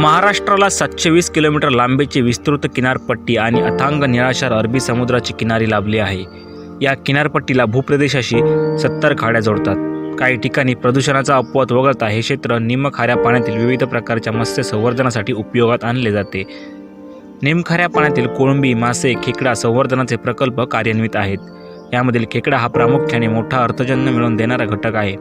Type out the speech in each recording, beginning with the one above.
महाराष्ट्राला 720 किलोमीटर लांबीची विस्तृत किनारपट्टी आणि अथांग निळाशार अरबी समुद्राची किनारी लाभली आहे. या किनारपट्टीला भूप्रदेशाशी 70 खाड्या जोडतात. काही ठिकाणी प्रदूषणाचा अपवाद वगळता हे क्षेत्र निमखाऱ्या पाण्यातील विविध प्रकारच्या मत्स्य संवर्धनासाठी उपयोगात आणले जाते. निमखाऱ्या पाण्यातील कोळंबी, मासे, खेकडा संवर्धनाचे प्रकल्प कार्यान्वित आहेत. यामधील खेकडा हा प्रामुख्याने मोठा अर्थजन्य मिळवून देणारा घटक आहे.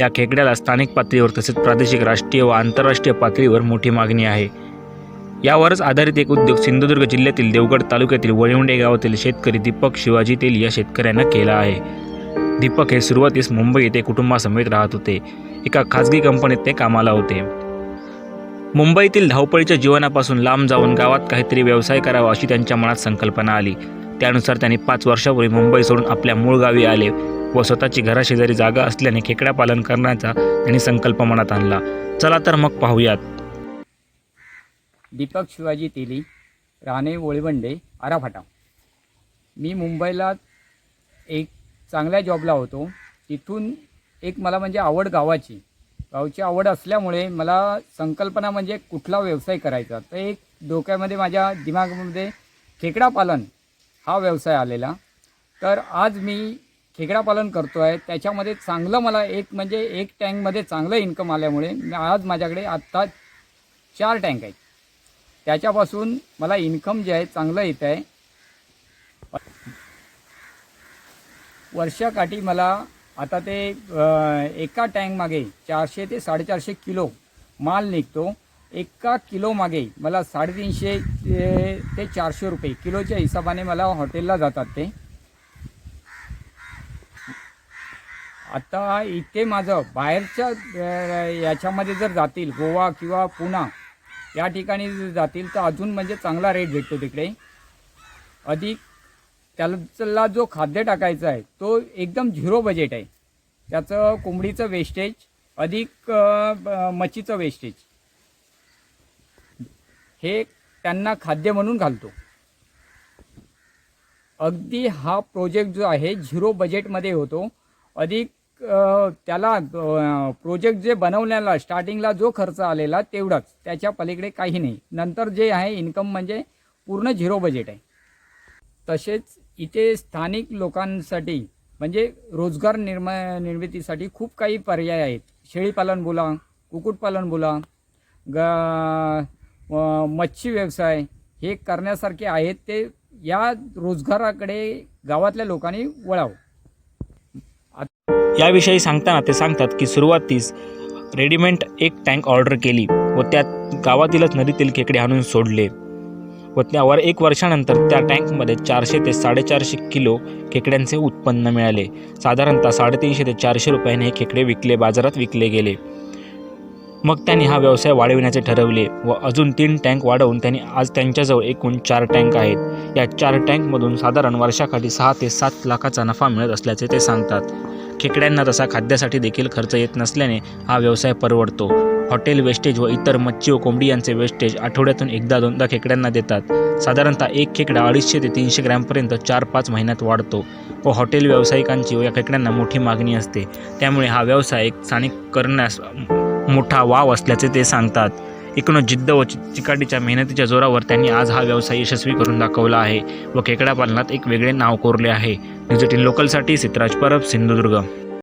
या खेकड्याला स्थानिक पातळीवर तसेच प्रादेशिक, राष्ट्रीय व आंतरराष्ट्रीय पातळीवर मोठी मागणी आहे. यावरच आधारित एक उद्योग सिंधुदुर्ग जिल्ह्यातील देवगड तालुक्यातील वळिवंडे गावातील शेतकरी दीपक शिवाजी तेली या शेतकऱ्यांना केला आहे. दीपक हे सुरुवातीस मुंबई येथे कुटुंबासमेत राहत होते. एका खाजगी कंपनीत ते कामाला होते. मुंबईतील धावपळीच्या जीवनापासून लांब जाऊन गावात काहीतरी व्यवसाय करावा अशी त्यांच्या मनात संकल्पना आली. त्यानुसार त्यांनी 5 वर्षापूर्वी मुंबई सोडून आपल्या मूळ गावी आले व स्वतःची घराशेजारी जागा असल्याने खेकडा पालन करण्याचा त्यांनी संकल्प मनात आणला. चला तर मग पाहूयात. दीपक शिवाजी तेली, राहणे वळिवंडे, आराफाटा. मी मुंबईला एक चांगल्या जॉबला होतो. तिथून एक मला म्हणजे आवड गावाची आवड असल्यामुळे मला संकल्पना म्हणजे कुठला व्यवसाय करायचा. तर एक डोक्यामध्ये माझ्या दिमागामध्ये खेकडा पालन हा व्यवसाय आलेला. तर आज मी खेकडा पालन करतो आहे. त्याच्यामध्ये चांगलं मला एक टँकमध्ये चांगलं इन्कम आल्यामुळे आज माझ्याकडे आत्ता 4 टँक आहेत. त्याच्यापासून मला इन्कम जे आहे चांगलं येत आहे. वर्षाकाठी मला आता ते एका टँक मागे 400 ते 450 किलो माल निघतो. एका किलो मागे मला 350 ते 400 रुपये किलोच्या हिशोबाने मला हॉटेलला जातात ते. आता इथे माझं बाहेरच्या याच्यामध्ये जर जातील, गोवा किंवा पुणा या ठिकाणी जातील तर अजून म्हणजे चांगला रेट भेटतो तिकडे. अधिक त्याला जो खाद्य टाकायचा आहे तो एकदम 0 बजेट आहे. त्याचं कोंबडीचं वेस्टेज अधिक मच्छीचं वेस्टेज हे त्यांना खाद्य म्हणून घालतो. अगदी हा प्रोजेक्ट जो आहे 0 बजेटमध्ये होतो. अधिक त्याला प्रोजेक्ट जे बनवण्याला स्टार्टिंगला जो खर्च आलेला तेवढाच, त्याच्या पलीकडे काही नाही. नंतर जे आहे इन्कम म्हणजे पूर्ण 0 बजेट आहे. तसेच इथे स्थानिक लोकांसाठी म्हणजे रोजगार निर्मितीसाठी खूप काही पर्याय आहेत. शेळीपालन बोला, कुक्कुटपालन बोला, मच्छी व्यवसाय हे करण्यासारखे आहेत. ते या रोजगाराकडे गावातल्या लोकांनी वळावं. याविषयी सांगताना ते सांगतात की सुरुवातीस रेडीमेड एक टँक ऑर्डर केली व त्यात गावातीलच नदीतील खेकडे आणून सोडले व त्यावर 1 वर्षानंतर त्या टँकमध्ये 400 ते 450 किलो खेकड्यांचे उत्पन्न मिळाले. साधारणतः 350 ते 400 रुपयाने हे खेकडे बाजारात विकले गेले. मग त्यांनी हा व्यवसाय वाढविण्याचे ठरवले व अजून 3 टँक वाढवून त्यांनी आज त्यांच्याजवळ एकूण 4 टँक आहेत. या 4 टँकमधून साधारण वर्षाकाठी 6 ते 7 लाखाचा नफा मिळत असल्याचे ते सांगतात. खेकड्यांना तसा खाद्यासाठी देखील खर्च येत नसल्याने हा व्यवसाय परवडतो. हॉटेल वेस्टेज व इतर मच्छी व कोंबडी यांचे वेस्टेज आठवड्यातून 1-2दा खेकड्यांना देतात. साधारणतः एक खेकडा 250 ते 300 ग्रॅमपर्यंत 4-5 महिन्यात वाढतो व हॉटेल व्यावसायिकांची व या खेकड्यांना मोठी मागणी असते. त्यामुळे हा व्यवसाय स्थानिक करण्यास मोठा वाव असल्याचे ते सांगतात. एकूणच जिद्द व चिकाटीच्या मेहनतीच्या जोरावर त्यांनी आज हा व्यवसाय यशस्वी करून दाखवला आहे व खेकडा पालनात एक वेगळे नाव कोरले आहे. न्यूज 18 लोकलसाठी सिद्धराज परब, सिंधुदुर्ग.